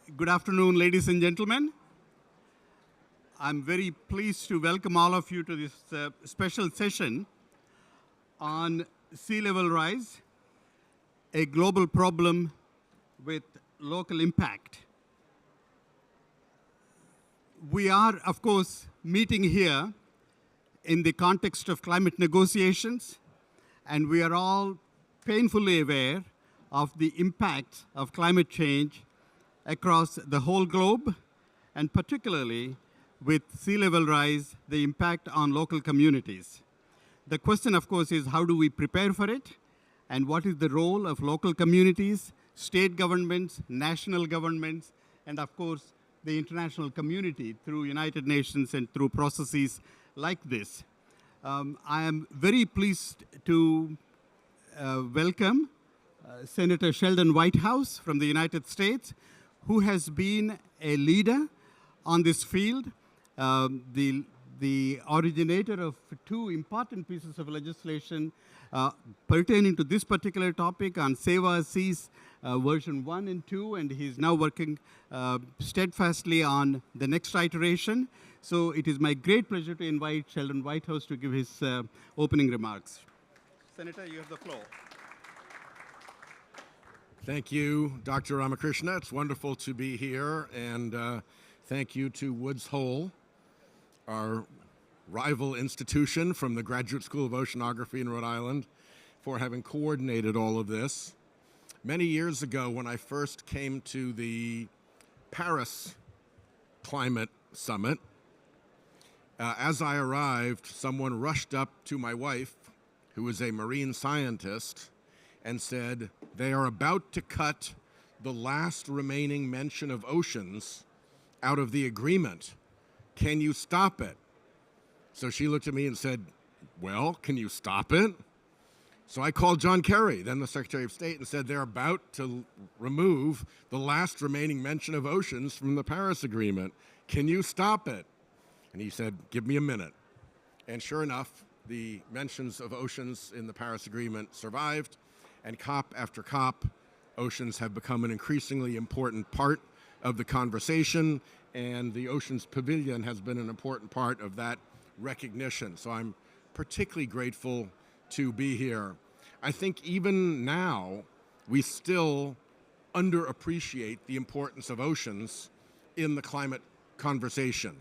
Good afternoon, ladies and gentlemen. I'm very pleased to welcome all of you to this special session on sea level rise, a global problem with local impact. We are, of course, meeting here in the context of climate negotiations, and we are all painfully aware of the impact of climate change across the whole globe, and particularly with sea level rise, the impact on local communities. The question, of course, is how do we prepare for it, and what is the role of local communities, state governments, national governments, and of course, the international community through United Nations and through processes like this. I am very pleased to welcome Senator Sheldon Whitehouse from the United States, who has been a leader on this field, the originator of two important pieces of legislation pertaining to this particular topic on Save Our Seas version 1 and 2, and he's now working steadfastly on the next iteration. So it is my great pleasure to invite Sheldon Whitehouse to give his opening remarks. Senator, you have the floor. Thank you, Dr. Ramakrishna. It's wonderful to be here, and thank you to Woods Hole, our rival institution from the Graduate School of Oceanography in Rhode Island, for having coordinated all of this. Many years ago, when I first came to the Paris Climate Summit, as I arrived, someone rushed up to my wife, who is a marine scientist, and said, they are about to cut the last remaining mention of oceans out of the agreement. Can you stop it? So she looked at me and said, well, can you stop it? So I called John Kerry, then the Secretary of State, and said they're about to remove the last remaining mention of oceans from the Paris Agreement. Can you stop it? And he said, give me a minute. And sure enough, the mentions of oceans in the Paris Agreement survived. And COP after COP, oceans have become an increasingly important part of the conversation, and the Oceans Pavilion has been an important part of that recognition. So I'm particularly grateful to be here. I think even now, we still underappreciate the importance of oceans in the climate conversation.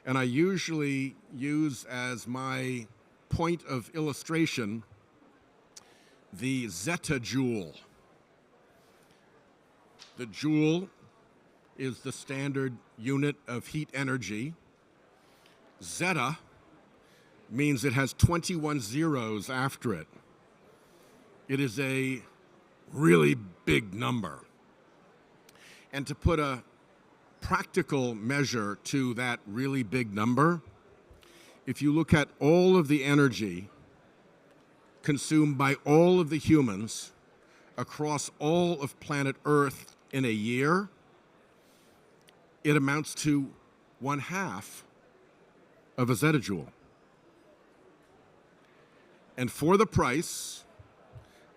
And I usually use as my point of illustration the zettajoule. The joule is the standard unit of heat energy. Zetta means it has 21 zeros after it. It is a really big number. And to put a practical measure to that really big number, if you look at all of the energy consumed by all of the humans across all of planet Earth in a year, it amounts to 1/2 of a zettajoule. And for the price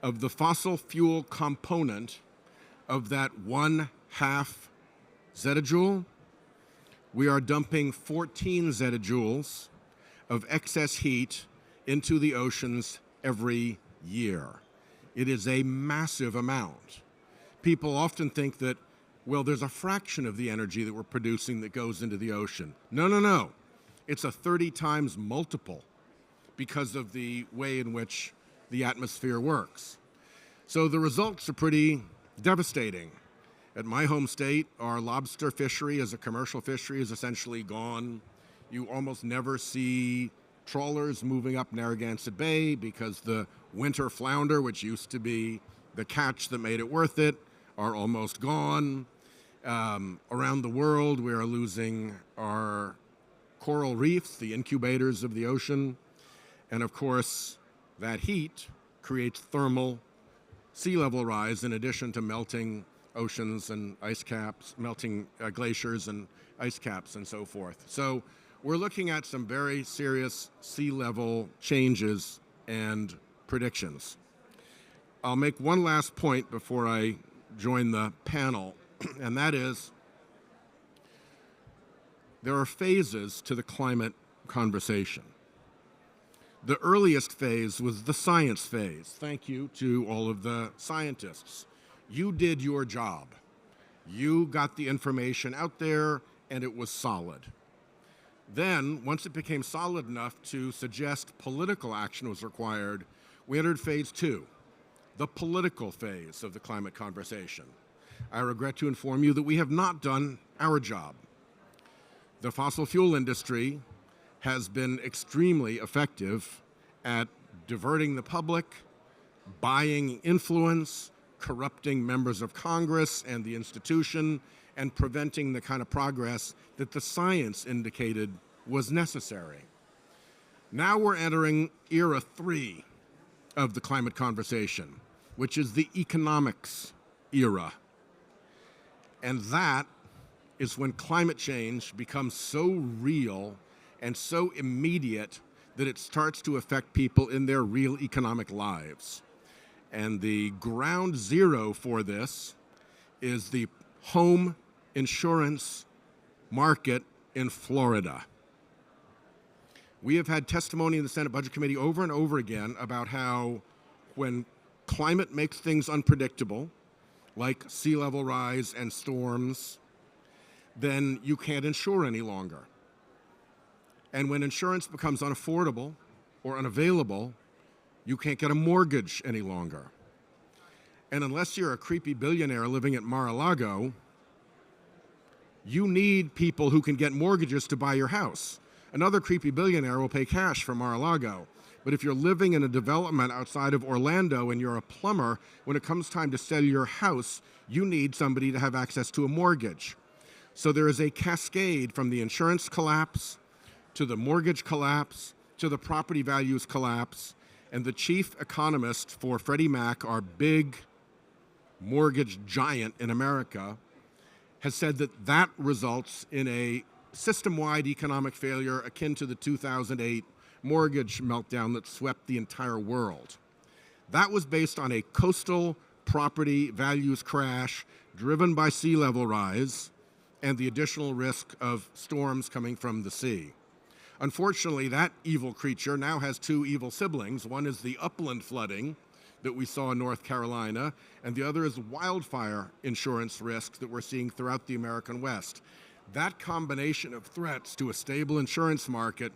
of the fossil fuel component of that 1/2 zettajoule, we are dumping 14 zettajoules of excess heat into the oceans every year. It is a massive amount. People often think that, well, there's a fraction of the energy that we're producing that goes into the ocean. No, no, no. It's a 30 times multiple because of the way in which the atmosphere works. So the results are pretty devastating. At my home state, our lobster fishery as a commercial fishery is essentially gone. You almost never see trawlers moving up Narragansett Bay because the winter flounder, which used to be the catch that made it worth it, are almost gone. Around the world, we are losing our coral reefs, the incubators of the ocean. And of course, that heat creates thermal sea level rise in addition to melting oceans and ice caps, melting glaciers and ice caps and so forth. So we're looking at some very serious sea level changes and predictions. I'll make one last point before I join the panel, and that is there are phases to the climate conversation. The earliest phase was the science phase. Thank you to all of the scientists. You did your job. You got the information out there, and it was solid. Then, once it became solid enough to suggest political action was required, we entered phase two, the political phase of the climate conversation. I regret to inform you that we have not done our job. The fossil fuel industry has been extremely effective at diverting the public, buying influence, corrupting members of Congress and the institution, and preventing the kind of progress that the science indicated was necessary. Now we're entering era 3 of the climate conversation, which is the economics era. And that is when climate change becomes so real and so immediate that it starts to affect people in their real economic lives. And the ground zero for this is the home insurance market in Florida. We have had testimony in the Senate Budget Committee over and over again about how when climate makes things unpredictable, like sea level rise and storms, then you can't insure any longer. And when insurance becomes unaffordable or unavailable, you can't get a mortgage any longer. And unless you're a creepy billionaire living at Mar-a-Lago, you need people who can get mortgages to buy your house. Another creepy billionaire will pay cash for Mar-a-Lago. But if you're living in a development outside of Orlando and you're a plumber, when it comes time to sell your house, you need somebody to have access to a mortgage. So there is a cascade from the insurance collapse to the mortgage collapse to the property values collapse. And the chief economist for Freddie Mac, our big mortgage giant in America, has said that that results in a system-wide economic failure akin to the 2008 mortgage meltdown that swept the entire world. That was based on a coastal property values crash driven by sea level rise and the additional risk of storms coming from the sea. Unfortunately, that evil creature now has two evil siblings. One is the upland flooding that we saw in North Carolina, and the other is wildfire insurance risks that we're seeing throughout the American West. That combination of threats to a stable insurance market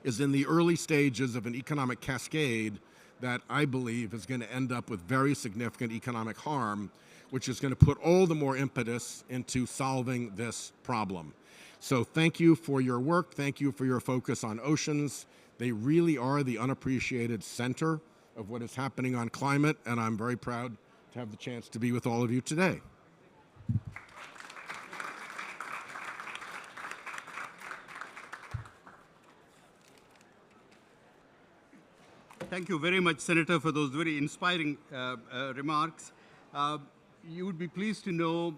is in the early stages of an economic cascade that I believe is going to end up with very significant economic harm, which is going to put all the more impetus into solving this problem. So thank you for your work. Thank you for your focus on oceans. They really are the unappreciated center of what is happening on climate, and I'm very proud to have the chance to be with all of you today. Thank you very much, Senator, for those very inspiring remarks. You would be pleased to know,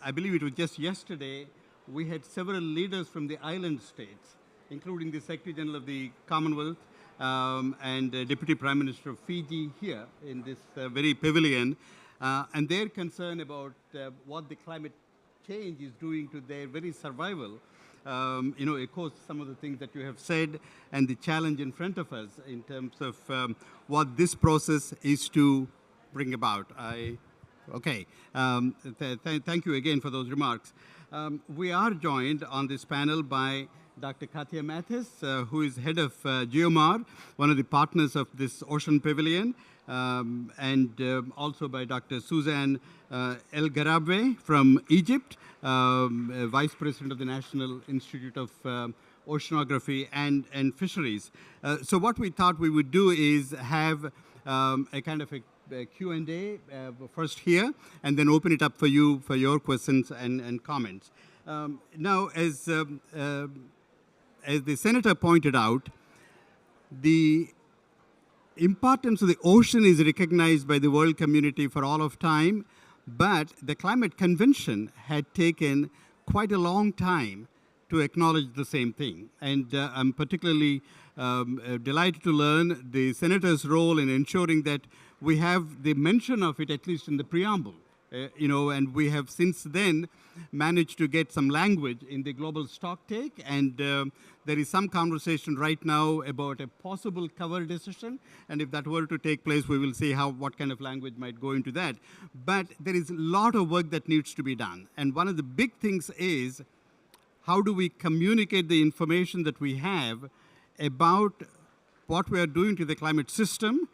I believe it was just yesterday, we had several leaders from the island states, including the Secretary General of the Commonwealth and Deputy Prime Minister of Fiji here in this very pavilion, and their concern about what the climate change is doing to their very survival. Echoes some of the things that you have said and the challenge in front of us in terms of what this process is to bring about. Thank you again for those remarks. We are joined on this panel by Dr. Katya Mathis, who is head of Geomar, one of the partners of this Ocean Pavilion, and also by Dr. Suzanne El Garabwe from Egypt, Vice President of the National Institute of Oceanography and Fisheries. So what we thought we would do is have a kind of a Q&A first here, and then open it up for you for your questions and comments. Now, as the Senator pointed out, the importance of the ocean is recognized by the world community for all of time, but the Climate Convention had taken quite a long time to acknowledge the same thing. And I'm particularly delighted to learn the Senator's role in ensuring that we have the mention of it, at least in the preamble, And we have since then managed to get some language in the global stocktake, and there is some conversation right now about a possible cover decision, and if that were to take place, we will see what kind of language might go into that. But there is a lot of work that needs to be done, and one of the big things is how do we communicate the information that we have about what we are doing to the climate system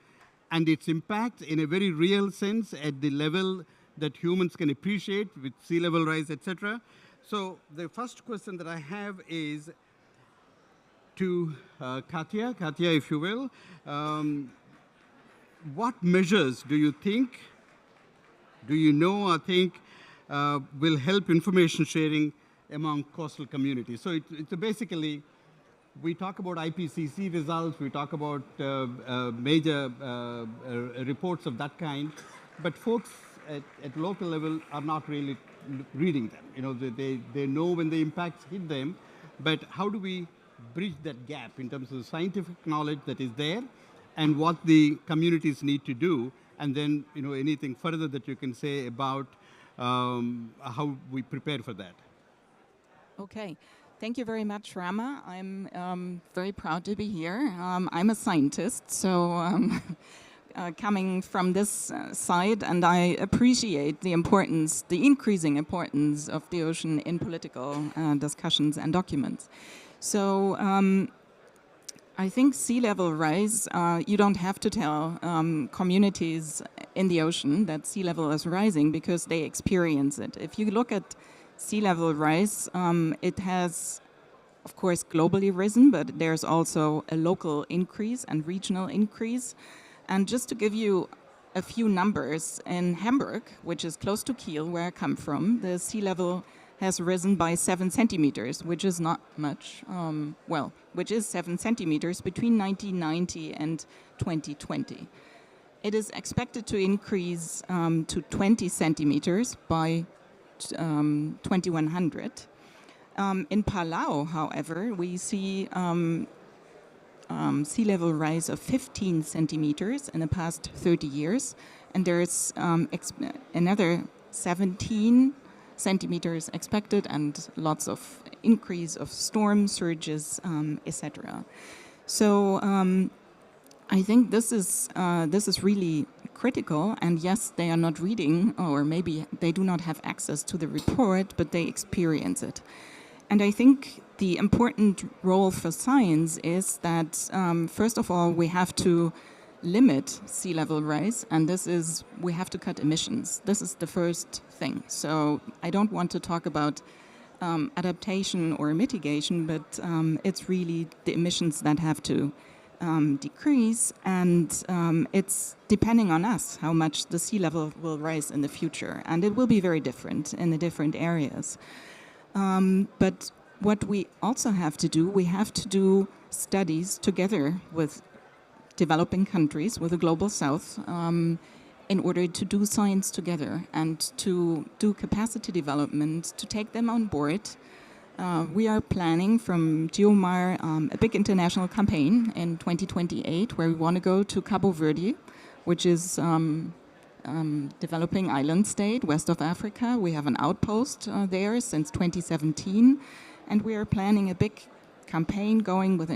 and its impact in a very real sense at the level that humans can appreciate with sea level rise, etc. So the first question that I have is to Katya. Katya, if you will, what measures do you think, do you know or think will help information sharing among coastal communities? So it's basically, we talk about IPCC results, we talk about major reports of that kind, but folks at local level are not really reading them. They know when the impacts hit them, but how do we bridge that gap in terms of the scientific knowledge that is there and what the communities need to do, and then anything further that you can say about how we prepare for that? Okay. Thank you very much, Rama. I'm very proud to be here. I'm a scientist, so coming from this side, and I appreciate the importance, the increasing importance of the ocean in political discussions and documents. So I think sea level rise, you don't have to tell communities in the ocean that sea level is rising because they experience it. If you look at sea level rise, it has, of course, globally risen, but there's also a local increase and regional increase. And just to give you a few numbers, in Hamburg, which is close to Kiel, where I come from, the sea level has risen by 7 centimeters, which is not much, which is 7 centimeters between 1990 and 2020. It is expected to increase to 20 centimeters by 2100. In Palau, however, we see sea level rise of 15 centimeters in the past 30 years, and there's another 17 centimeters expected, and lots of increase of storm surges, etc. So I think this is really critical, and yes, they are not reading, or maybe they do not have access to the report, but they experience it. And I think the important role for science is that, first of all, we have to limit sea level rise, and we have to cut emissions. This is the first thing. So I don't want to talk about adaptation or mitigation, but it's really the emissions that have to decrease, and it's depending on us how much the sea level will rise in the future, and it will be very different in the different areas. But what we also have to do, we have to do studies together with developing countries, with the Global South, in order to do science together and to do capacity development, to take them on board. We are planning from Geomar a big international campaign in 2028 where we want to go to Cabo Verde, which is developing island state, west of Africa. We have an outpost there since 2017, and we are planning a big campaign going with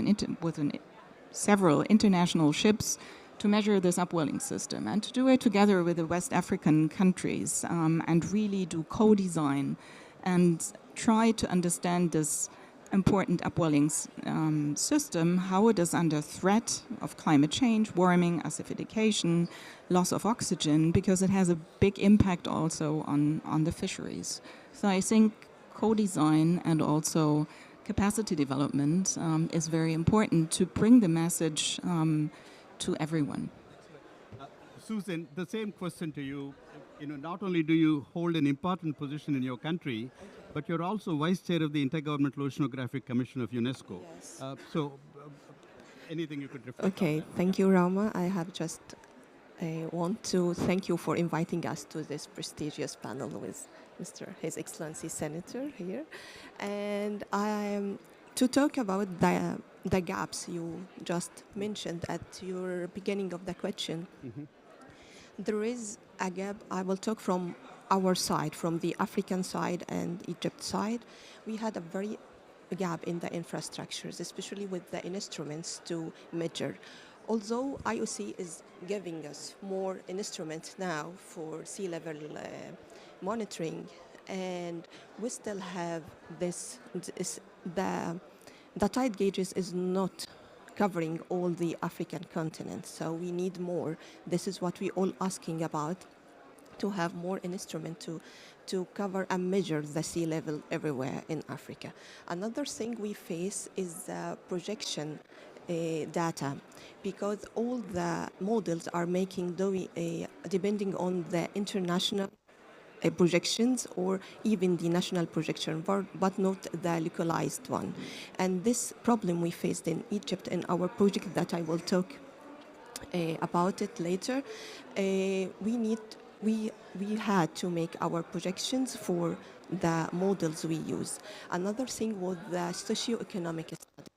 several international ships to measure this upwelling system and to do it together with the West African countries and really do co-design and try to understand this important upwelling system, how it is under threat of climate change, warming, acidification, loss of oxygen, because it has a big impact also on the fisheries. So I think co-design and also capacity development is very important to bring the message to everyone. Susan, the same question to you. Not only do you hold an important position in your country, but you're also vice chair of the Intergovernmental Oceanographic Commission of UNESCO. Yes. Anything you could reflect Okay, on that? thank you, Rama. I want to thank you for inviting us to this prestigious panel with His Excellency Senator here. And to talk about the gaps you just mentioned at your beginning of the question. Mm-hmm. There is a gap. I will talk from our side, from the African side and Egypt side, we had a very gap in the infrastructures, especially with the instruments to measure. Although IOC is giving us more instruments now for sea level monitoring, and we still have the tide gauges is not covering all the African continent, so we need more. This is what we all asking about, to have more instrument to cover and measure the sea level everywhere in Africa. Another thing we face is the projection data, because all the models are making depending on the international projections or even the national projection, but not the localized one. And this problem we faced in Egypt in our project that I will talk about it later. We had to make our projections for the models we use. Another thing was the socioeconomic study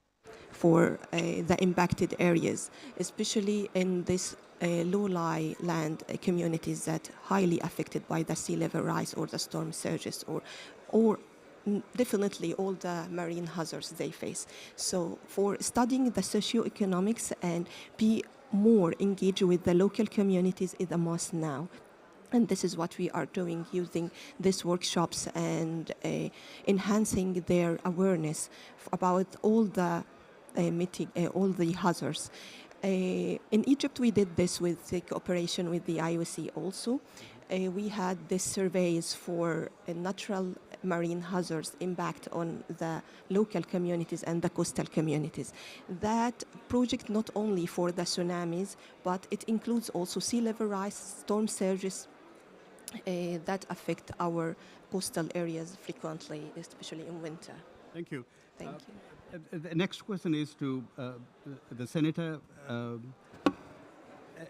for the impacted areas, especially in this low-lying land communities that highly affected by the sea level rise or the storm surges or definitely all the marine hazards they face. So for studying the socioeconomics and be more engaged with the local communities is a must now. And this is what we are doing, using these workshops and enhancing their awareness about all the all the hazards. In Egypt, we did this with the cooperation with the IOC also. We had these surveys for natural marine hazards impact on the local communities and the coastal communities. That project not only for the tsunamis, but it includes also sea level rise, storm surges that affect our coastal areas frequently, especially in winter. Thank you. Thank you. The next question is to the Senator.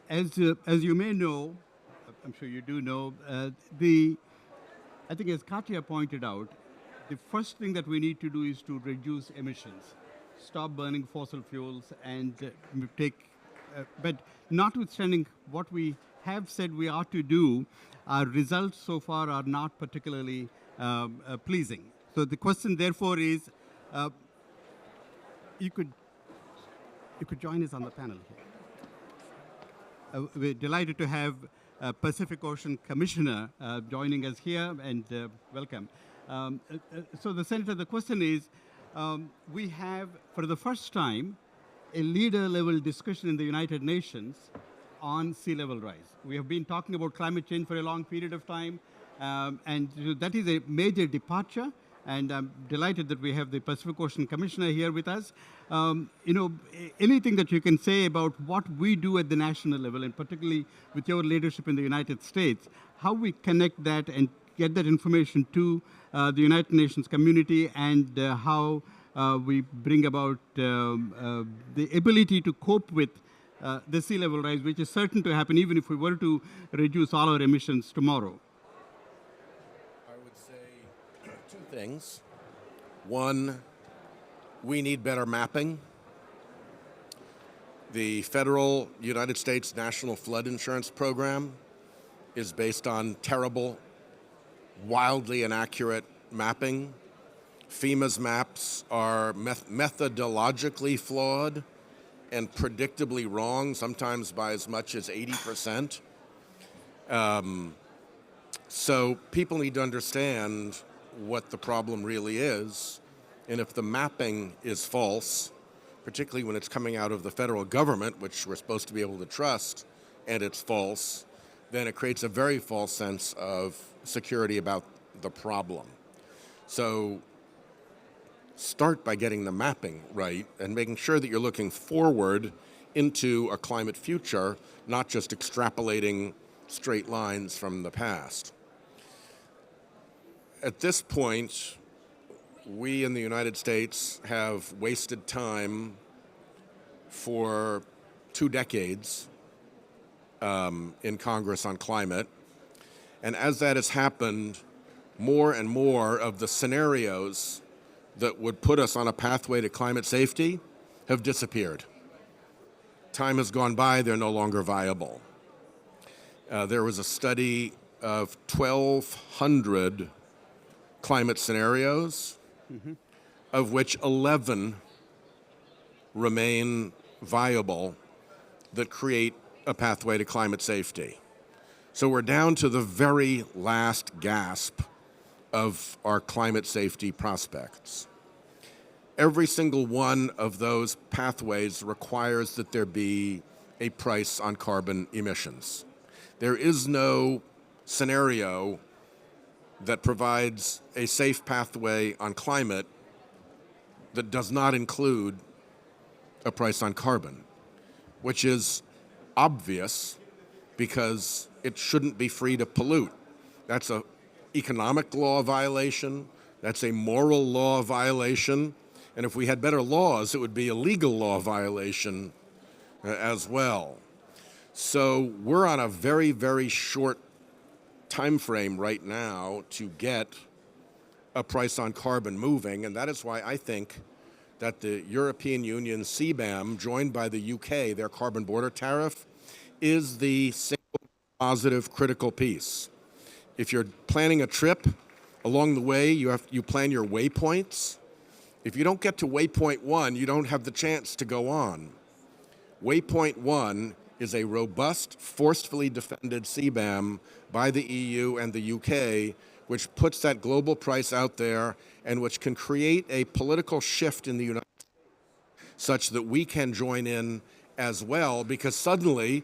As you may know, I'm sure you do know, I think as Katya pointed out, the first thing that we need to do is to reduce emissions, stop burning fossil fuels, and but notwithstanding what we have said we ought to do, our results so far are not particularly pleasing. So the question, therefore, is you could join us on the panel here. We're delighted to have Pacific Ocean Commissioner joining us here, and welcome. So the Senator, the question is, we have, for the first time, a leader-level discussion in the United Nations on sea level rise. We have been talking about climate change for a long period of time, and that is a major departure, and I'm delighted that we have the Pacific Ocean Commissioner here with us. Anything that you can say about what we do at the national level, and particularly with your leadership in the United States, how we connect that and get that information to the United Nations community, and how we bring about the ability to cope with the sea level rise, which is certain to happen even if we were to reduce all our emissions tomorrow. I would say two things. One, we need better mapping. The federal United States National Flood Insurance Program is based on terrible, wildly inaccurate mapping. FEMA's maps are methodologically flawed and predictably wrong, sometimes by as much as 80%. So people need to understand what the problem really is, and if the mapping is false, particularly when it's coming out of the federal government, which we're supposed to be able to trust, and it's false, then it creates a very false sense of security about the problem. So start by getting the mapping right and making sure that you're looking forward into a climate future, not just extrapolating straight lines from the past. At this point, we in the United States have wasted time for 2 decades in Congress on climate. And as that has happened, more and more of the scenarios that would put us on a pathway to climate safety have disappeared. Time has gone by, they're no longer viable. There was a study of 1,200 climate scenarios, of which 11 remain viable that create a pathway to climate safety. So we're down to the very last gasp of our climate safety prospects. Every single one of those pathways requires that there be a price on carbon emissions. There is no scenario that provides a safe pathway on climate that does not include a price on carbon, which is obvious because it shouldn't be free to pollute. That's an economic law violation, that's a moral law violation, and if we had better laws, it would be a legal law violation as well. So we're on a very, very short time frame right now to get a price on carbon moving, and that is why I think that the European Union CBAM, joined by the UK, their carbon border tariff, is the single positive critical piece. If you're planning a trip, along the way you plan your waypoints. If you don't get to waypoint 1, you don't have the chance to go on. Waypoint 1 is a robust, forcefully defended CBAM by the EU and the UK, which puts that global price out there and which can create a political shift in the United States such that we can join in as well, because suddenly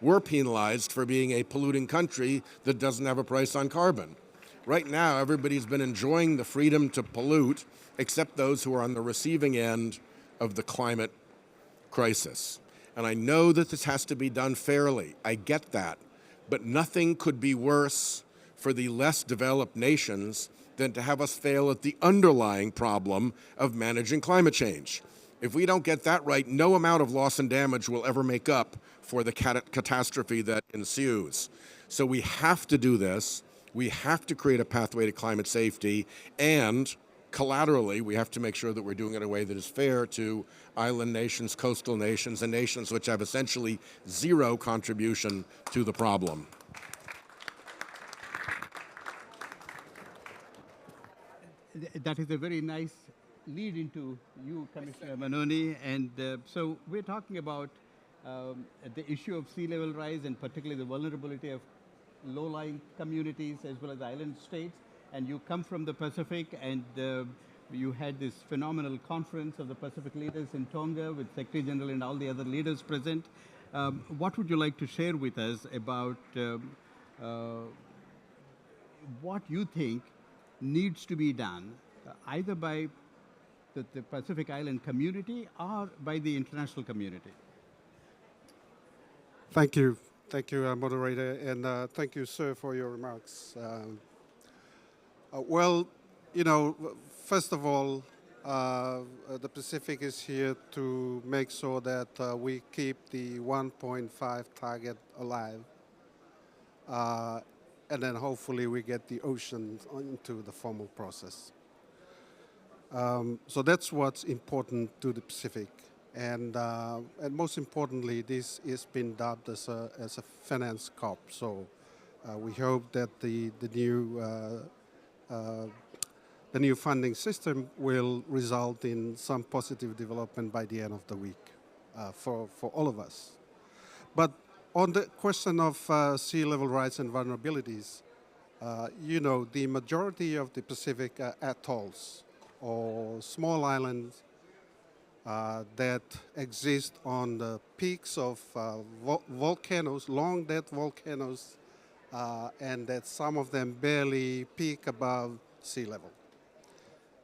we're penalized for being a polluting country that doesn't have a price on carbon. Right now, everybody's been enjoying the freedom to pollute, except those who are on the receiving end of the climate crisis. And I know that this has to be done fairly. I get that. But nothing could be worse for the less developed nations than to have us fail at the underlying problem of managing climate change. If we don't get that right, no amount of loss and damage will ever make up for the catastrophe that ensues. So we have to do this. We have to create a pathway to climate safety, and collaterally, we have to make sure that we're doing it in a way that is fair to island nations, coastal nations, and nations which have essentially zero contribution to the problem. That is a very nice lead into you, Commissioner Manoni. And so we're talking about the issue of sea level rise, and particularly the vulnerability of low-lying communities as well as island states. And you come from the Pacific, and you had this phenomenal conference of the Pacific leaders in Tonga with Secretary General and all the other leaders present. What would you like to share with us about what you think needs to be done, either by the Pacific Island community or by the international community? Thank you. Thank you, moderator, and thank you, sir, for your remarks. Well, you know, first of all, the Pacific is here to make sure that we keep the 1.5 target alive, and then hopefully we get the ocean into the formal process. So that's what's important to the Pacific. And most importantly, this is been dubbed as a finance COP. So we hope that the new funding system will result in some positive development by the end of the week for all of us. But on the question of sea level rise and vulnerabilities, you know, the majority of the Pacific atolls or small islands that exist on the peaks of volcanoes, long dead volcanoes, and that some of them barely peak above sea level.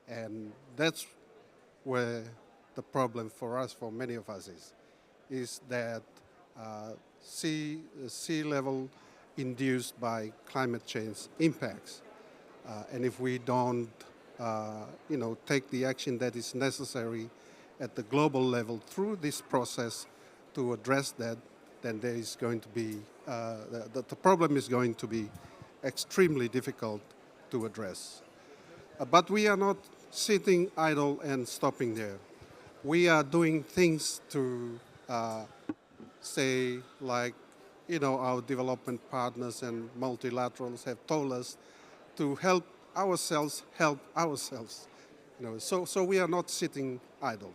And that's where the problem for us, for many of us, is that sea level induced by climate change impacts. And if we don't, you know, take the action that is necessary at the global level through this process to address that, then there is going to be, the problem is going to be extremely difficult to address. But we are not sitting idle and stopping there. We are doing things to say, like our development partners and multilaterals have told us to help ourselves help ourselves. So we are not sitting idle.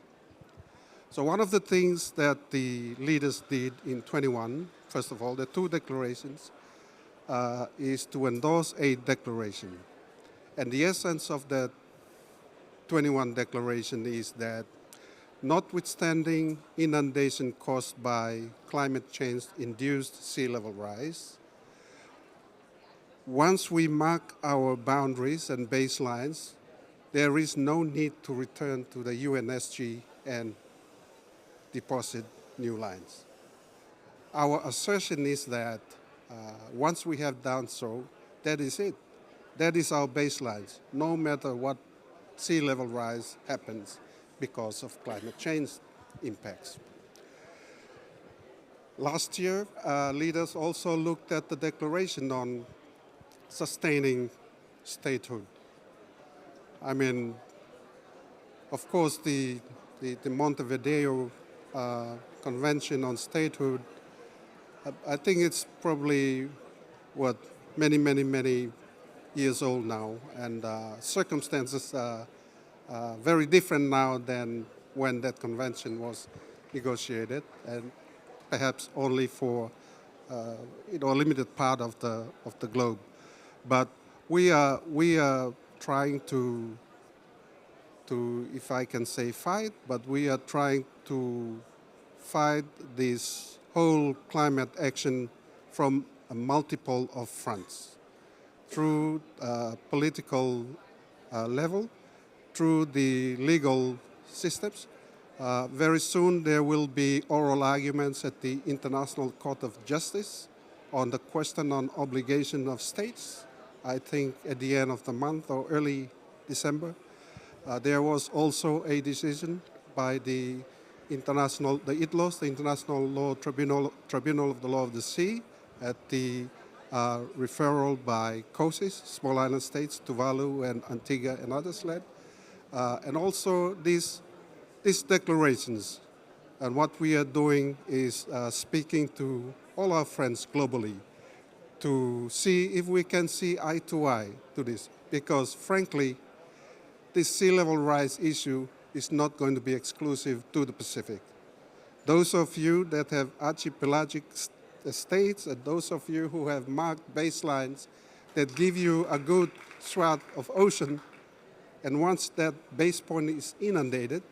So one of the things that the leaders did in 21, first of all, the two declarations, is to endorse a declaration. And the essence of that 21 declaration is that notwithstanding inundation caused by climate change-induced sea level rise, once we mark our boundaries and baselines, there is no need to return to the UNSG and deposit new lines. Our assertion is that once we have done so, that is it. That is our baselines, no matter what sea level rise happens because of climate change impacts. Last year, leaders also looked at the declaration on sustaining statehood. I mean, of course, the Montevideo Convention on Statehood, I think it's probably, many years old now, and circumstances are very different now than when that convention was negotiated, and perhaps only for a limited part of the globe. But we are trying to, if I can say fight, but we are trying to fight this whole climate action from a multiple of fronts, through political level, through the legal systems. Very soon there will be oral arguments at the International Court of Justice on the question on obligation of states, I think at the end of the month or early December. There was also a decision by the ITLOS, the International Law Tribunal of the Law of the Sea, at the referral by COSIS, small island states, Tuvalu and Antigua and others led. And also these declarations. And what we are doing is speaking to all our friends globally to see if we can see eye to eye to this. Because frankly, this sea level rise issue is not going to be exclusive to the Pacific. Those of you that have archipelagic states and those of you who have marked baselines that give you a good swath of ocean, and once that base point is inundated,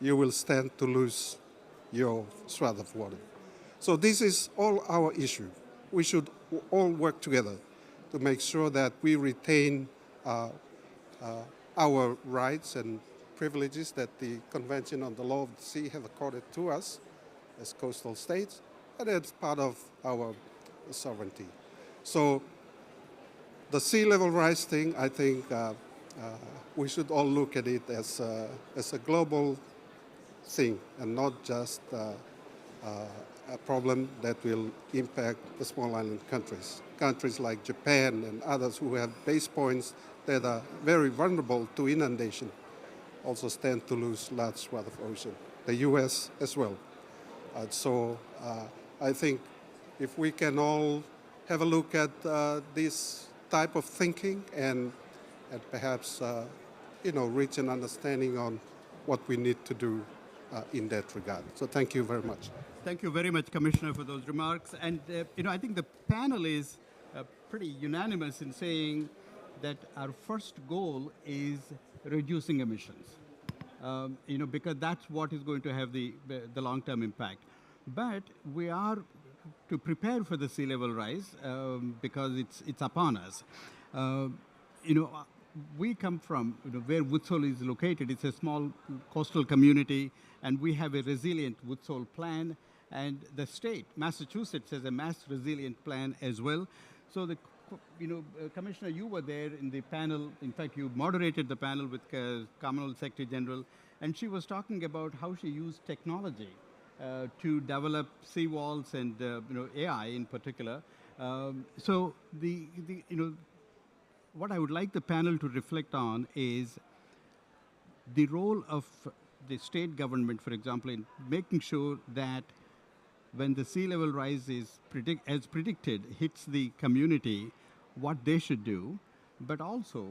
you will stand to lose your swath of water. So this is all our issue. We should all work together to make sure that we retain our rights and privileges that the Convention on the Law of the Sea have accorded to us as coastal states, and it's part of our sovereignty. So the sea level rise thing, I think we should all look at it as a global thing and not just a problem that will impact the small island countries. Countries like Japan and others who have base points that are very vulnerable to inundation also stand to lose large swath of ocean. The US as well. So I think if we can all have a look at this type of thinking and perhaps reach an understanding on what we need to do in that regard. So thank you very much. Thank you very much, Commissioner, for those remarks. And I think the panel is pretty unanimous in saying that our first goal is reducing emissions. Because that's what is going to have the long-term impact. But we are to prepare for the sea level rise because it's upon us. We come from where Woods Hole is located. It's a small coastal community, and we have a resilient Woods Hole plan. And the state, Massachusetts, has a mass resilient plan as well. So Commissioner, you were there in the panel. In fact, you moderated the panel with Commonwealth Secretary General, and she was talking about how she used technology to develop seawalls and AI in particular. So what I would like the panel to reflect on is the role of the state government, for example, in making sure that when the sea level rise is as predicted hits the community, what they should do, but also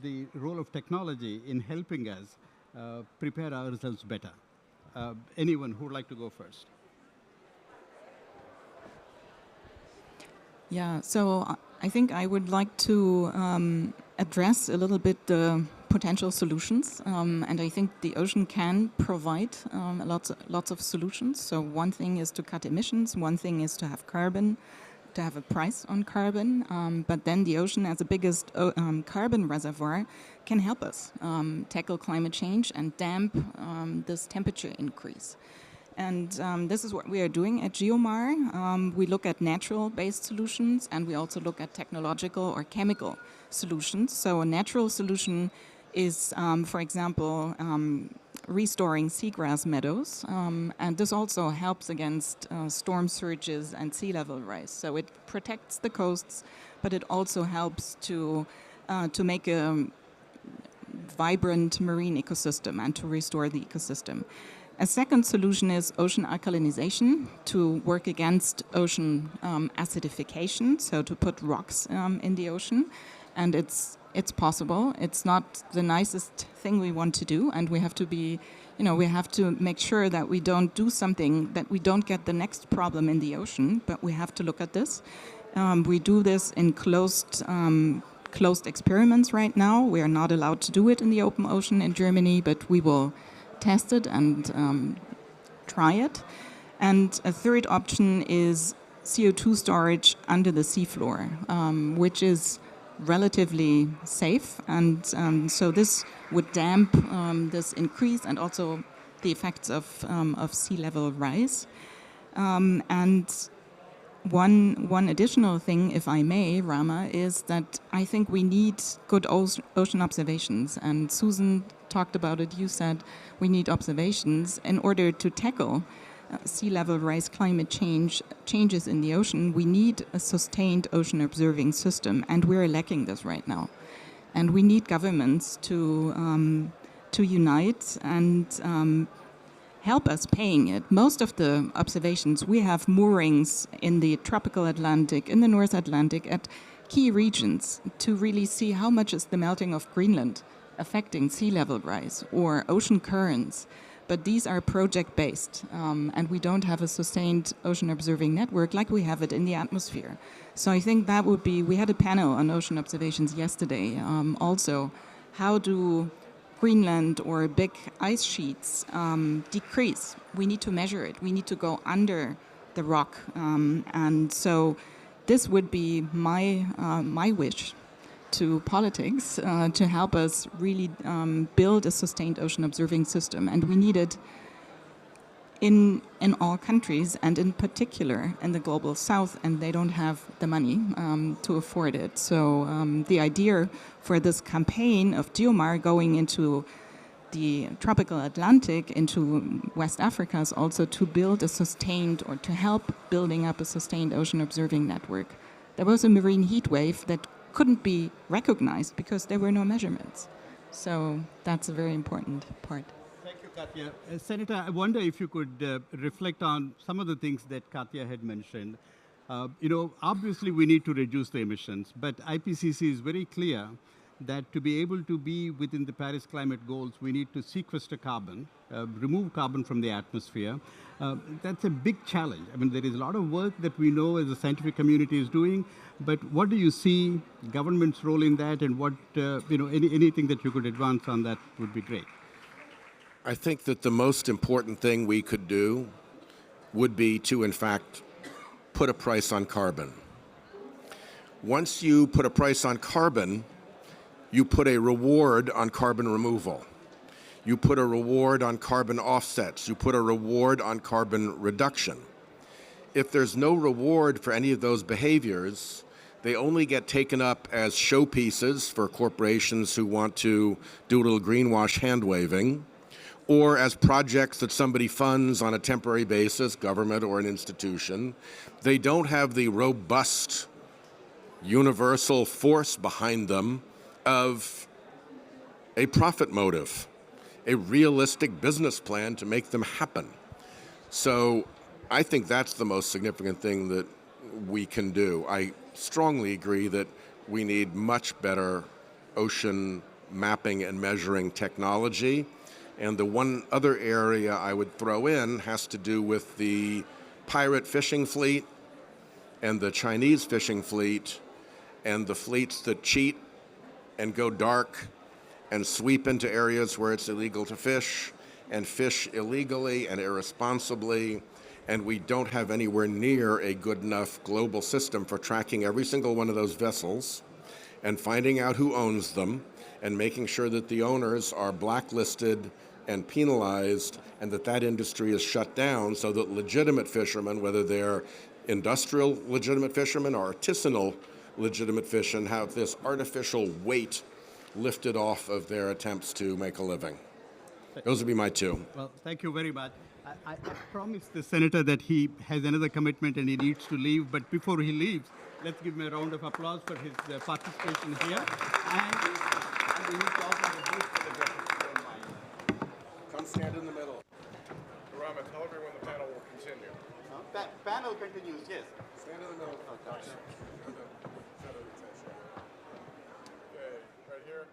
the role of technology in helping us prepare ourselves better. Anyone who would like to go first? Yeah, so I think I would like to address a little bit the potential solutions, and I think the ocean can provide lots of solutions. So one thing is to cut emissions, one thing is to have carbon, to have a price on carbon, but then the ocean as the biggest carbon reservoir can help us tackle climate change and damp this temperature increase. And this is what we are doing at Geomar. We look at natural-based solutions, and we also look at technological or chemical solutions. So a natural solution is, for example, restoring seagrass meadows, and this also helps against storm surges and sea level rise. So it protects the coasts, but it also helps to make a vibrant marine ecosystem and to restore the ecosystem. A second solution is ocean alkalinization, to work against ocean acidification, so to put rocks in the ocean. And it's possible. It's not the nicest thing we want to do, and we have to be, we have to make sure that we don't do something, that we don't get the next problem in the ocean, but we have to look at this. We do this in closed experiments right now. We are not allowed to do it in the open ocean in Germany, but we will test it and try it. And a third option is CO2 storage under the seafloor, which is relatively safe. And so this would damp this increase and also the effects of sea level rise. And one additional thing, if I may, Rama, is that I think we need good ocean observations. And Susan talked about it. You said we need observations in order to tackle sea level rise, climate changes in the ocean. We need a sustained ocean observing system, and we're lacking this right now. And we need governments to unite and help us paying it. Most of the observations, we have moorings in the tropical Atlantic, in the North Atlantic, at key regions to really see how much is the melting of Greenland affecting sea level rise or ocean currents. But these are project-based, and we don't have a sustained ocean observing network like we have it in the atmosphere. So I think that would be, we had a panel on ocean observations yesterday. Also, how do Greenland or big ice sheets decrease? We need to measure it. We need to go under the rock. And so this would be my wish to politics to help us really build a sustained ocean observing system. And we need it in all countries, and in particular in the global south, and they don't have the money to afford it. So the idea for this campaign of Geomar going into the tropical Atlantic, into West Africa, is also to build a sustained, or to help building up a sustained ocean observing network. There was a marine heat wave that couldn't be recognized because there were no measurements. So that's a very important part. Thank you, Katya. Senator, I wonder if you could reflect on some of the things that Katya had mentioned. Obviously we need to reduce the emissions, but IPCC is very clear that to be able to be within the Paris climate goals, we need to sequester carbon, remove carbon from the atmosphere. That's a big challenge. I mean, there is a lot of work that we know as the scientific community is doing, but what do you see government's role in that, and what, anything that you could advance on that would be great. I think that the most important thing we could do would be to, in fact, put a price on carbon. Once you put a price on carbon, you put a reward on carbon removal. You put a reward on carbon offsets. You put a reward on carbon reduction. If there's no reward for any of those behaviors, they only get taken up as showpieces for corporations who want to do a little greenwash hand-waving, or as projects that somebody funds on a temporary basis, government or an institution. They don't have the robust, universal force behind them of a profit motive, a realistic business plan to make them happen. So I think that's the most significant thing that we can do. I strongly agree that we need much better ocean mapping and measuring technology. And the one other area I would throw in has to do with the pirate fishing fleet and the Chinese fishing fleet and the fleets that cheat and go dark and sweep into areas where it's illegal to fish and fish illegally and irresponsibly. And we don't have anywhere near a good enough global system for tracking every single one of those vessels and finding out who owns them and making sure that the owners are blacklisted and penalized and that that industry is shut down so that legitimate fishermen, whether they're industrial legitimate fishermen or artisanal legitimate fishermen, have this artificial weight lifted off of their attempts to make a living. Those would be my two. Well, thank you very much. I promised the senator that he has another commitment and he needs to leave, but before he leaves, let's give him a round of applause for his participation here. And we need to also have a booth for the guests, if you don't mind. Come stand in the middle. Rama, tell everyone the panel will continue. Panel continues, yes. Stand in the middle. Okay, right here.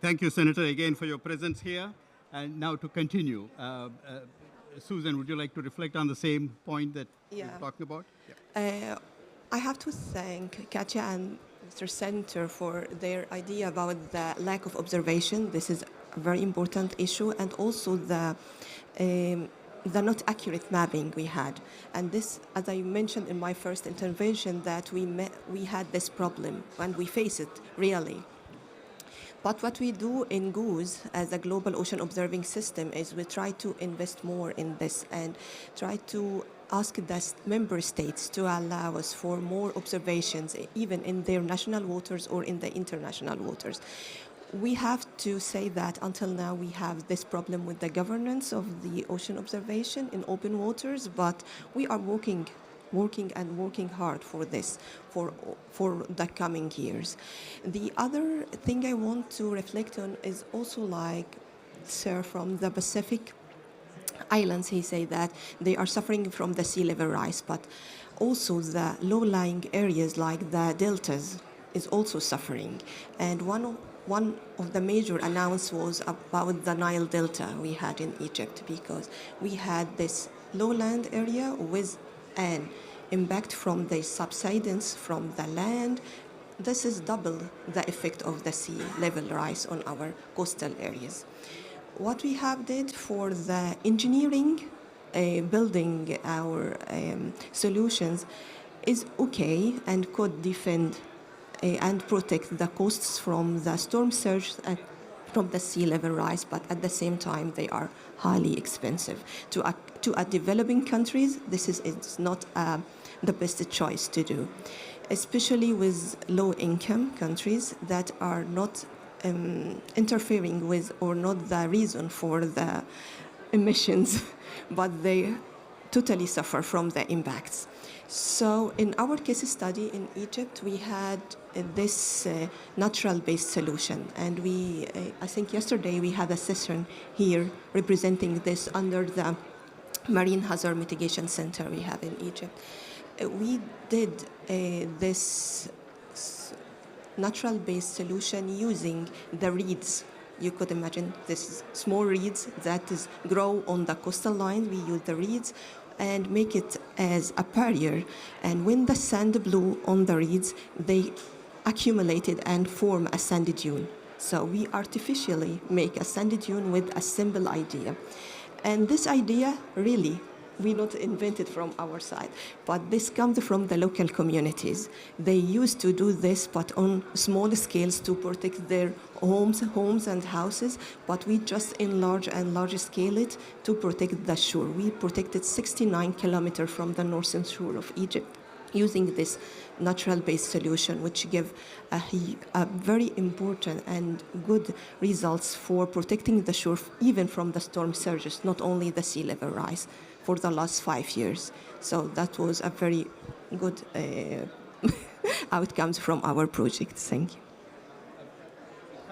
Thank you, Senator, again for your presence here. And now to continue, Susan, would you like to reflect on the same point that Yeah. we're talking about? I have to thank Katja and Mr. Senator for their idea about the lack of observation. This is a very important issue, and also the not accurate mapping we had. And this, as I mentioned in my first intervention, that we had this problem and we face it really. But what we do in GOOS as a global ocean observing system is we try to invest more in this and try to ask the member states to allow us for more observations, even in their national waters or in the international waters. We have to say that until now we have this problem with the governance of the ocean observation in open waters, but we are working hard for this for the coming years. The other thing I want to reflect on is also like Sir from the Pacific Islands, he say that they are suffering from the sea level rise, but also the low-lying areas like the deltas is also suffering. And one of the major announcements was about the Nile Delta we had in Egypt, because we had this lowland area with an impact from the subsidence from the land. This is double the effect of the sea level rise on our coastal areas. What we have did for the engineering, building our solutions is okay and could defend and protect the coasts from the storm surge from the sea level rise, but at the same time they are highly expensive. To developing countries, this is not the best choice to do, especially with low-income countries that are not interfering with or not the reason for the emissions, but they totally suffer from the impacts. So in our case study in Egypt, we had this natural-based solution. And I think yesterday we had a session here representing this under the Marine Hazard Mitigation Center we have in Egypt. We did this natural-based solution using the reeds. You could imagine this small reeds that grow on the coastal line. We use the reeds and make it as a barrier. And when the sand blew on the reeds, they accumulated and form a sandy dune. So we artificially make a sandy dune with a simple idea. And this idea really we not invent it from our side, but this comes from the local communities. They used to do this, but on small scales to protect their homes and houses, but we just enlarge and large scale it to protect the shore. We protected 69 kilometers from the northern shore of Egypt using this natural-based solution, which give a very important and good results for protecting the shore even from the storm surges, not only the sea level rise, for the last 5 years. So that was a very good outcomes from our project. Thank you.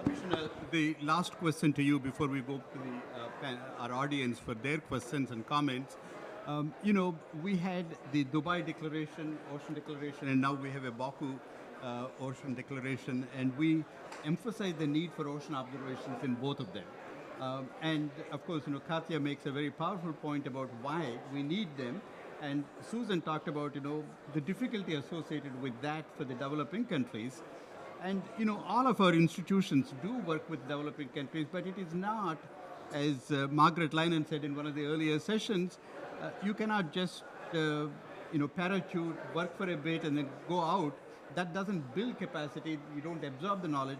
Commissioner, the last question to you before we go to our audience for their questions and comments. You know, we had the Dubai Declaration, Ocean Declaration, and now we have a Baku Ocean Declaration, and we emphasize the need for ocean observations in both of them. And of course, you know, Katya makes a very powerful point about why we need them, and Susan talked about, you know, the difficulty associated with that for the developing countries. And, you know, all of our institutions do work with developing countries, but it is not, as Margaret Linen said in one of the earlier sessions, you cannot just, you know, parachute, work for a bit, and then go out. That doesn't build capacity. You don't absorb the knowledge.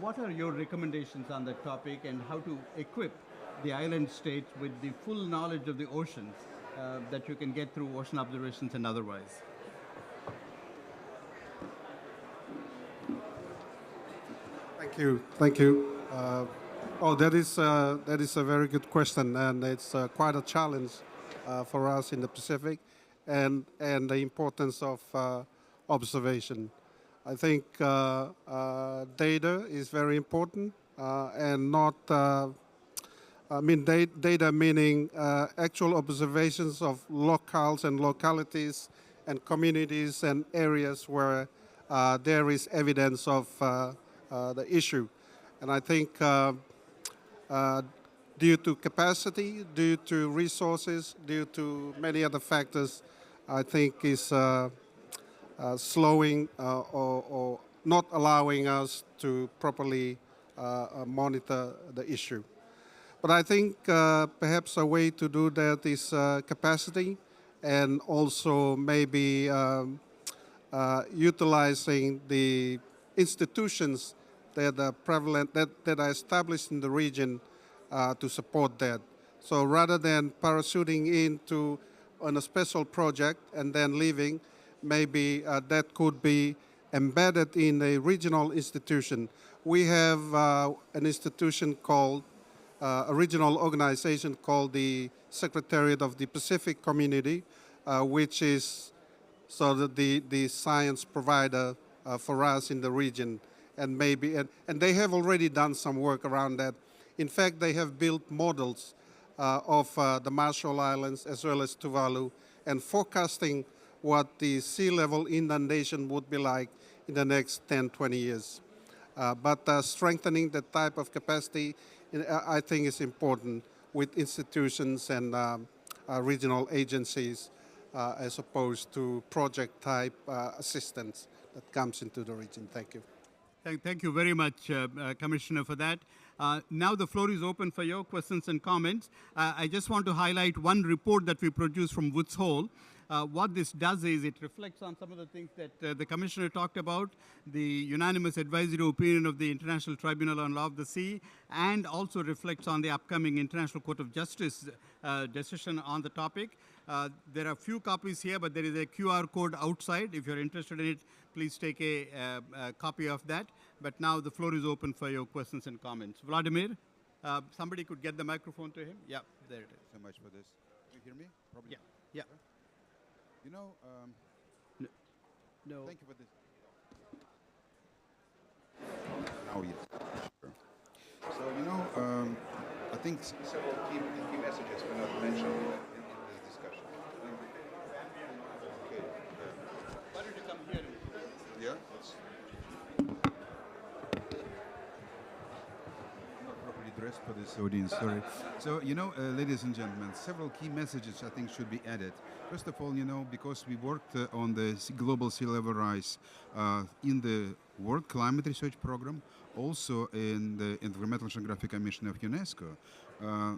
What are your recommendations on that topic, and how to equip the island states with the full knowledge of the oceans that you can get through ocean observations and otherwise? Thank you. Thank you. That is a very good question, and it's quite a challenge for us in the Pacific, and the importance of observation. I think data is very important, and not. Data meaning actual observations of locales and localities and communities and areas where there is evidence of the issue. And I think due to capacity, due to resources, due to many other factors, I think is slowing or not allowing us to properly monitor the issue. But I think perhaps a way to do that is capacity, and also maybe utilizing the institutions that are prevalent, that are established in the region to support that. So rather than parachuting into on a special project and then leaving, maybe that could be embedded in a regional institution. We have an institution called, a regional organization called the Secretariat of the Pacific Community, which is sort of the science provider for us in the region. And maybe, and they have already done some work around that. In fact, they have built models of the Marshall Islands as well as Tuvalu, and forecasting what the sea level inundation would be like in the next 10, 20 years. But strengthening that type of capacity, I think, is important with institutions and regional agencies as opposed to project-type assistance that comes into the region. Thank you. Thank you very much, Commissioner, for that. Now the floor is open for your questions and comments. I just want to highlight one report that we produced from Woods Hole. What this does is it reflects on some of the things that the Commissioner talked about, the unanimous advisory opinion of the International Tribunal on Law of the Sea, and also reflects on the upcoming International Court of Justice decision on the topic. There are a few copies here, but there is a QR code outside. If you're interested in it, please take a copy of that. But now the floor is open for your questions and comments. Vladimir, somebody could get the microphone to him? Yeah, there it is. So much for this. You hear me? Probably. Yeah, yeah. You know, No. thank you for this. Oh, yes. Sure. So, you know, I think several key messages were not mentioned in this discussion. Okay. Why don't you come here? Yeah, let's. Not properly dressed for this audience, sorry. So, you know, ladies and gentlemen, several key messages I think should be added. First of all, you know, because we worked on the global sea level rise in the World Climate Research Program, also in the Environmental Oceanographic Commission of UNESCO,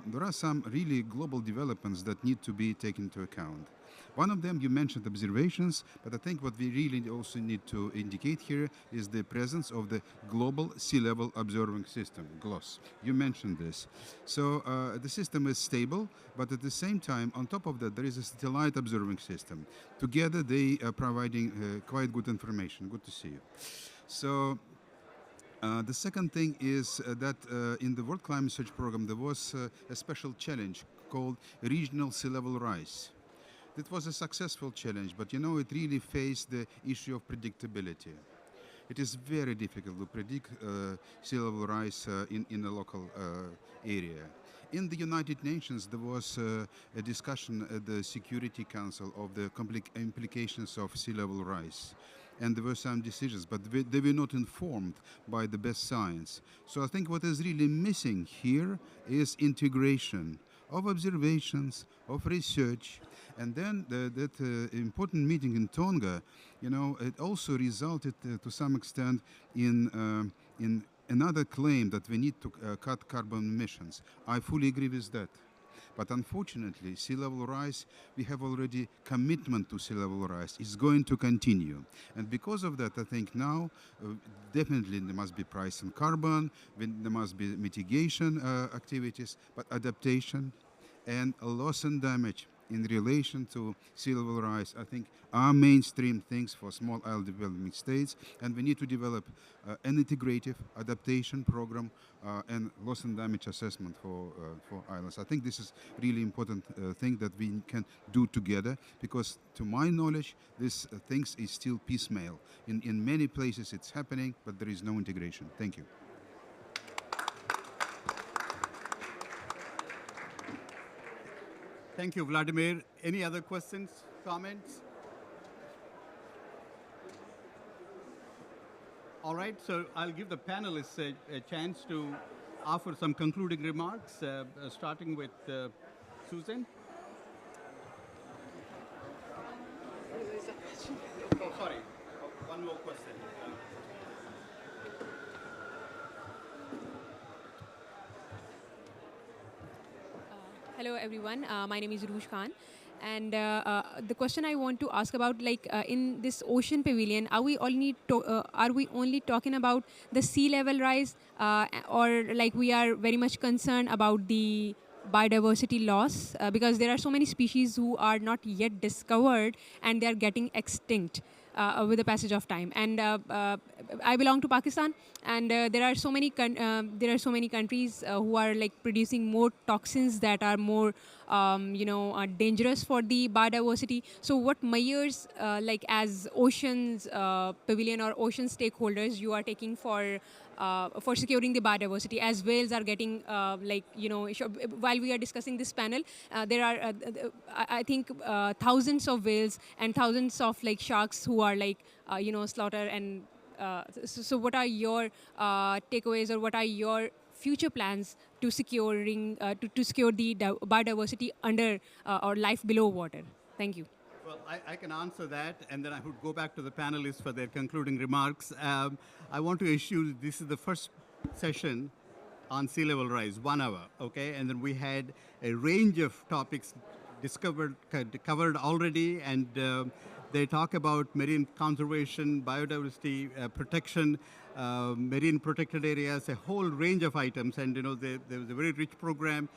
there are some really global developments that need to be taken into account. One of them, you mentioned observations, but I think what we really also need to indicate here is the presence of the Global Sea Level Observing System, GLOS. You mentioned this. So the system is stable, but at the same time, on top of that, there is a satellite observing system. Together, they are providing quite good information. Good to see you. So the second thing is that in the World Climate Research Program, there was a special challenge called regional sea level rise. It was a successful challenge, but you know, it really faced the issue of predictability. It is very difficult to predict sea level rise in a local area. In the United Nations, there was a discussion at the Security Council of the implications of sea level rise. And there were some decisions, but they were not informed by the best science. So I think what is really missing here is integration of observations, of research, and then that important meeting in Tonga, you know, it also resulted to some extent in another claim that we need to cut carbon emissions. I fully agree with that. But unfortunately, sea level rise, we have already commitment to sea level rise. It's going to continue. And because of that, I think now definitely there must be price on carbon, there must be mitigation activities, but adaptation and loss and damage in relation to sea level rise, I think, are mainstream things for small island developing states, and we need to develop an integrative adaptation program and loss and damage assessment for islands. I think this is really important thing that we can do together, because to my knowledge, this things is still piecemeal. In many places it's happening, but there is no integration. Thank you. Thank you, Vladimir. Any other questions, comments? All right, so I'll give the panelists a chance to offer some concluding remarks, starting with Susan. Oh, sorry, one more question. Hello, everyone. My name is Roosh Khan. And the question I want to ask about, like in this ocean pavilion, are we only talking about the sea level rise, or like we are very much concerned about the biodiversity loss, because there are so many species who are not yet discovered and they are getting extinct with the passage of time. And I belong to Pakistan, and there are so many countries who are like producing more toxins that are more dangerous for the biodiversity. So what measures like as oceans pavilion or ocean stakeholders you are taking for securing the biodiversity, as whales are getting while we are discussing this panel, there are I think thousands of whales and thousands of like sharks who are like slaughtered. And so what are your takeaways, or what are your future plans to securing to secure the biodiversity under or life below water? Thank you. Well, I can answer that, and then I would go back to the panelists for their concluding remarks. I want to issue, this is the first session on sea level rise, 1 hour, okay? And then we had a range of topics covered already, and they talk about marine conservation, biodiversity protection, marine protected areas, a whole range of items. And there was a very rich program.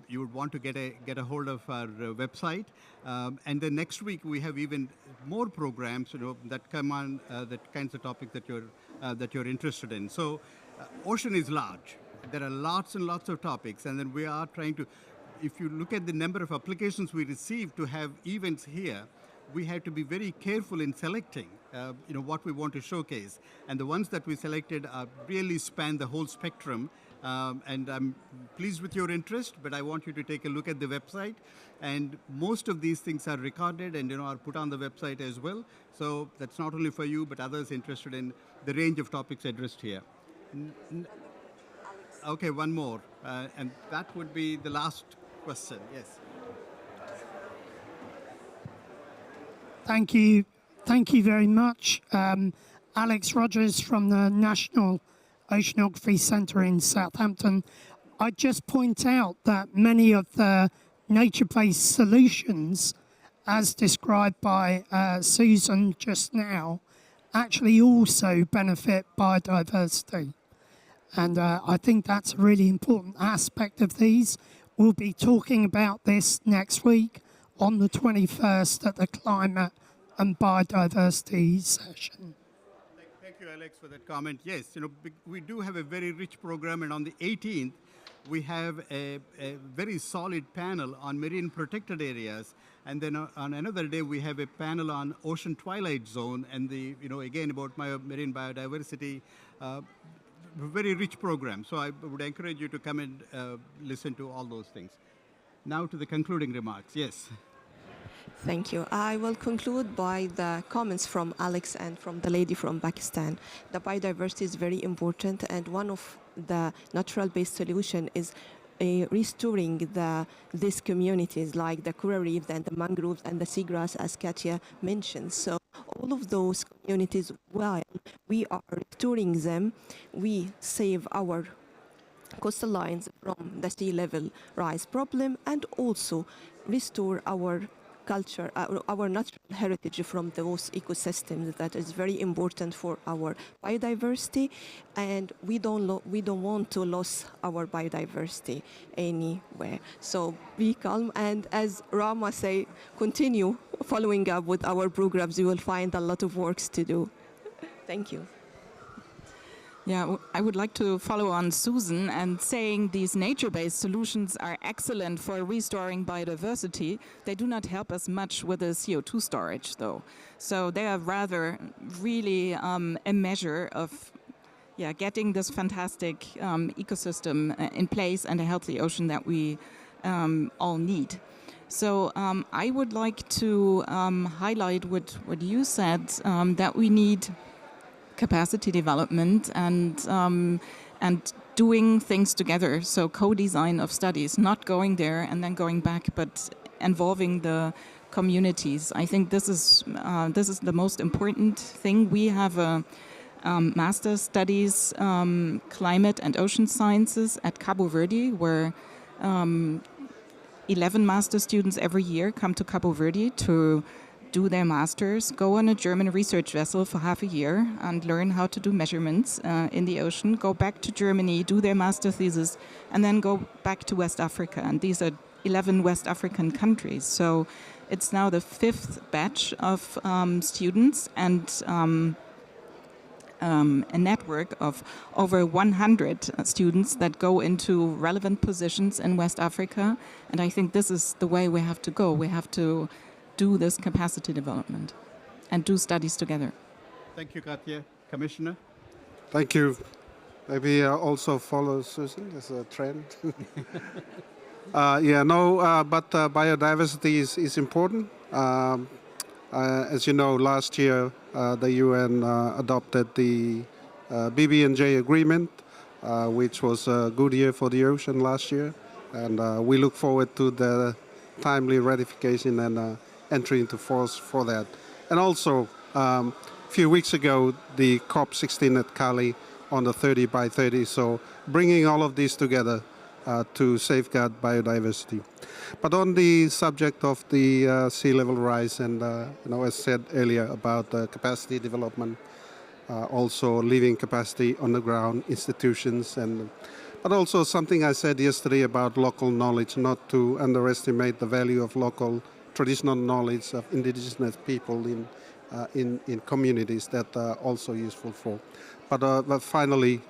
You would want to get a hold of our website. And then next week we have even more programs that come on that kinds of topics that you're interested in. So ocean is large. There are lots and lots of topics, and then we are trying to, if you look at the number of applications we receive to have events here, we have to be very careful in selecting what we want to showcase. And the ones that we selected really span the whole spectrum. And I'm pleased with your interest, but I want you to take a look at the website. And most of these things are recorded and are put on the website as well. So that's not only for you, but others interested in the range of topics addressed here. Okay, one more. And that would be the last question. Yes. Thank you very much. Alex Rogers from the National Oceanography Centre in Southampton. I'd just point out that many of the nature-based solutions, as described by Susan just now, actually also benefit biodiversity. And I think that's a really important aspect of these. We'll be talking about this next week on the 21st at the Climate and Biodiversity session. Thank you, Alex, for that comment. Yes, we do have a very rich program, and on the 18th, we have a very solid panel on marine protected areas. And then on another day, we have a panel on ocean twilight zone and again, about marine biodiversity. Very rich program. So I would encourage you to come and listen to all those things. Now to the concluding remarks. Yes. Thank you. I will conclude by the comments from Alex and from the lady from Pakistan. The biodiversity is very important, and one of the natural-based solution is restoring these communities like the coral reefs and the mangroves and the seagrass, as Katya mentioned. So all of those communities, while we are restoring them, we save our coastal lines from the sea level rise problem, and also restore our culture, our natural heritage from those ecosystems that is very important for our biodiversity, and we don't want to lose our biodiversity anywhere. So be calm, and as Rama say, continue following up with our programs. You will find a lot of works to do. Thank you. Yeah, I would like to follow on Susan and saying these nature-based solutions are excellent for restoring biodiversity. They do not help us much with the CO2 storage, though. So they are rather really a measure of getting this fantastic ecosystem in place and a healthy ocean that we all need. So I would like to highlight what you said, that we need capacity development and doing things together. So co-design of studies, not going there and then going back, but involving the communities. I think this is the most important thing. We have a master's studies climate and ocean sciences at Cabo Verde, where 11 master students every year come to Cabo Verde to do their masters, go on a German research vessel for half a year and learn how to do measurements in the ocean, go back to Germany, do their master thesis, and then go back to West Africa. And these are 11 West African countries. So it's now the 5th batch of students, and a network of over 100 students that go into relevant positions in West Africa. And I think this is the way we have to go. We have to do this capacity development and do studies together. Thank you, Katya. Commissioner? Thank you. Maybe also follow Susan as a trend. But biodiversity is important. As you know, last year the UN adopted the BB&J agreement, which was a good year for the ocean last year. And we look forward to the timely ratification and entry into force for that. And also, a few weeks ago, the COP16 at Cali on the 30 by 30. So bringing all of these together to safeguard biodiversity. But on the subject of the sea level rise, and as said earlier about capacity development, also living capacity on the ground, institutions, but also something I said yesterday about local knowledge, not to underestimate the value of local traditional knowledge of indigenous people in communities that are also useful for. But finally,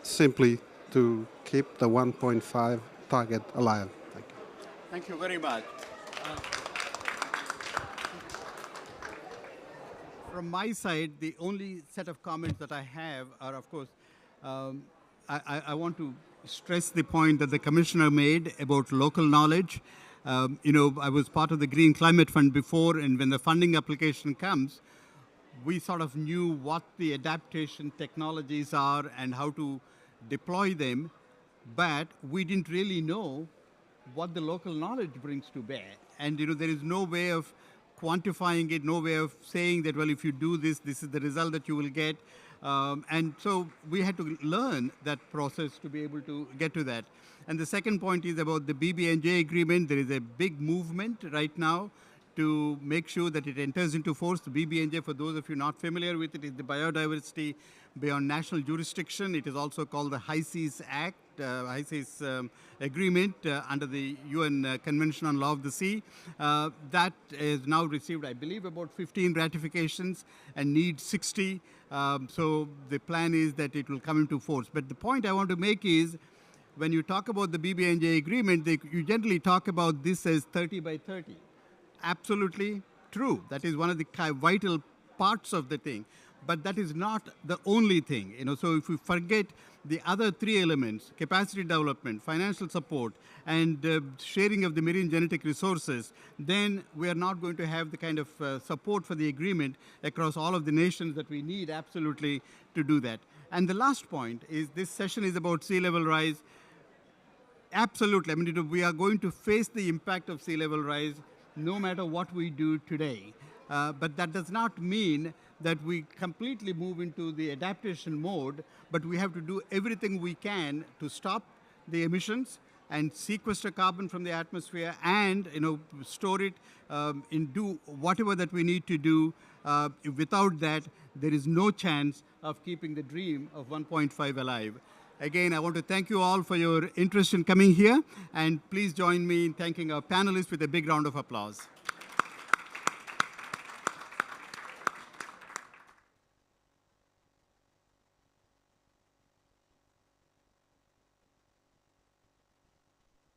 simply to keep the 1.5 target alive. Thank you. Thank you very much. From my side, the only set of comments that I have are, of course, I want to stress the point that the Commissioner made about local knowledge. I was part of the Green Climate Fund before, and when the funding application comes, we sort of knew what the adaptation technologies are and how to deploy them, but we didn't really know what the local knowledge brings to bear. And there is no way of quantifying it, no way of saying that, well, if you do this, this is the result that you will get. And so we had to learn that process to be able to get to that. And the second point is about the BBNJ agreement. There is a big movement right now to make sure that it enters into force. The BBNJ, for those of you not familiar with it, is the Biodiversity Beyond National Jurisdiction. It is also called the High Seas Act, High Seas Agreement under the UN Convention on Law of the Sea. That has now received, I believe, about 15 ratifications and needs 60. So the plan is that it will come into force. But the point I want to make is, when you talk about the BBNJ agreement, you generally talk about this as 30 by 30. Absolutely true. That is one of the vital parts of the thing. But that is not the only thing. So if we forget the other three elements, capacity development, financial support, and sharing of the marine genetic resources, then we are not going to have the kind of support for the agreement across all of the nations that we need absolutely to do that. And the last point is, this session is about sea level rise. Absolutely. I mean, we are going to face the impact of sea level rise no matter what we do today. But that does not mean that we completely move into the adaptation mode, but we have to do everything we can to stop the emissions and sequester carbon from the atmosphere and store it and do whatever that we need to do. Without that, there is no chance of keeping the dream of 1.5 alive. Again, I want to thank you all for your interest in coming here, and please join me in thanking our panelists with a big round of applause.